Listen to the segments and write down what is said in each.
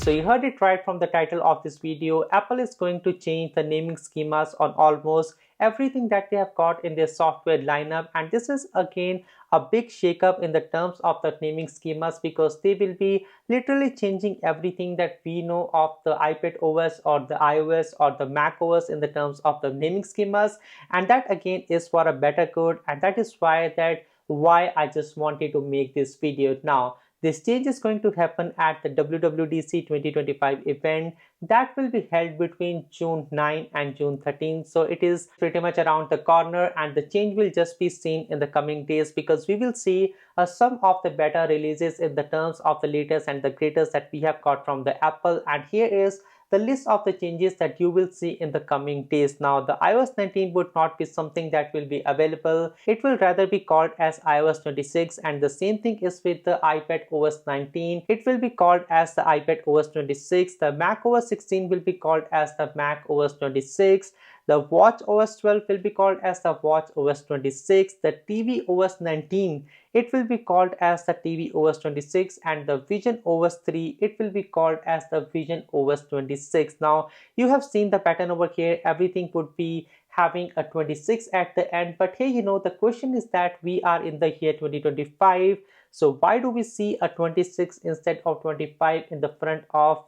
So you heard it right from the title of this video. Apple is going to change the naming schemas on almost everything that they have got in their software lineup, and this is again a big shakeup in the terms of the naming schemas because they will be literally changing everything that we know of the iPadOS or the iOS or the macOS in the terms of the naming schemas, and that again is for a better good, and that is why I just wanted to make this video now. This change is going to happen at the WWDC 2025 event that will be held between June 9 and June 13. So it is pretty much around the corner, and the change will just be seen in the coming days because we will see some of the beta releases in the terms of the latest and the greatest that we have got from the Apple. And here is the list of the changes that you will see in the coming days. Now, the iOS 19 would not be something that will be available. It will rather be called as iOS 26, and the same thing is with the iPadOS 19. It will be called as the iPadOS 26. The macOS 16 will be called as the macOS 26. The watchOS 12 will be called as the watchOS 26. The tvOS 19, it will be called as the tvOS 26, and the visionOS 3, it will be called as the visionOS 26. Now, you have seen the pattern over here. Everything would be having a 26 at the end, but here the question is that we are in the year 2025. So why do we see a 26 instead of 25 in the front of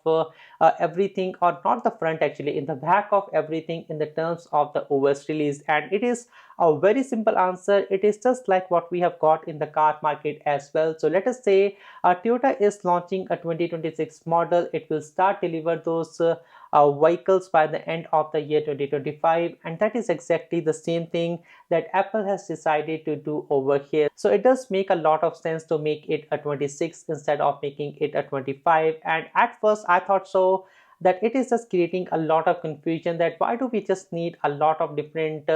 everything, or not the front, actually in the back of everything in the terms of the OS release? And it is a very simple answer. It is just like what we have got in the car market as well. So let us say Toyota is launching a 2026 model. It will start deliver those vehicles by the end of the year 2025, and that is exactly the same thing that Apple has decided to do over here. So it does make a lot of sense to make it a 26 instead of making it a 25. And at first I thought so that it is just creating a lot of confusion, that why do we just need a lot of different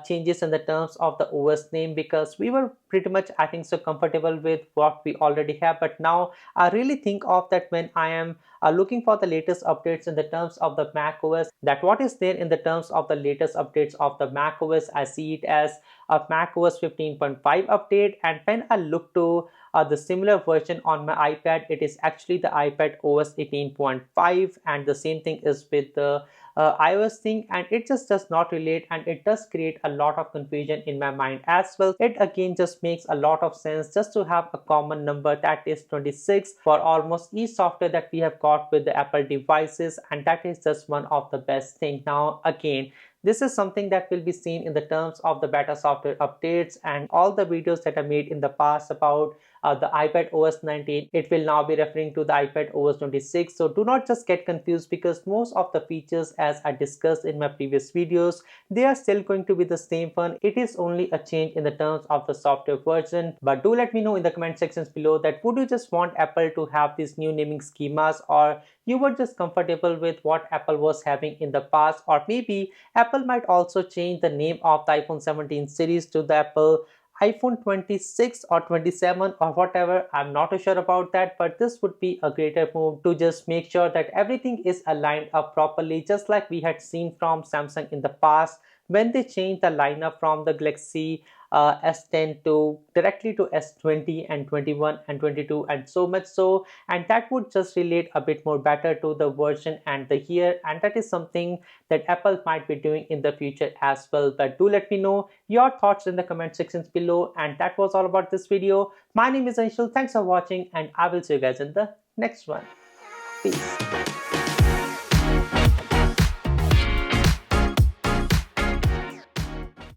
changes in the terms of the OS name, because we were pretty much, I think so, comfortable with what we already have. But now I really think of that when I am looking for the latest updates in the terms of the macOS, that what is there in the terms of the latest updates of the macOS, I see it as a macOS 15.5 update. And when I look to the similar version on my iPad, it is actually the iPadOS 18.5, and the same thing is with the iOS thing, and it just does not relate, and it does create a lot of confusion in my mind as well. It again just makes a lot of sense just to have a common number, that is 26, for almost each software that we have got with the Apple devices, and that is just one of the best thing. Now again, this is something that will be seen in the terms of the beta software updates, and all the videos that I made in the past about the iPadOS 19, it will now be referring to the iPadOS 26. So do not just get confused, because most of the features, as I discussed in my previous videos, they are still going to be the same one. It is only a change in the terms of the software version. But do let me know in the comment sections below that would you just want Apple to have these new naming schemas, or you were just comfortable with what Apple was having in the past, or maybe Apple might also change the name of the iPhone 17 series to the Apple iPhone 26 or 27 or whatever. I'm not too sure about that, but this would be a greater move to just make sure that everything is aligned up properly, just like we had seen from Samsung in the past when they changed the lineup from the Galaxy S10 to directly to S20 and 21 and 22, and so much so, and that would just relate a bit more better to the version and the year, and that is something that Apple might be doing in the future as well. But do let me know your thoughts in the comment sections below. And that was all about this video. My name is Anshul. Thanks for watching, and I will see you guys in the next one. Peace.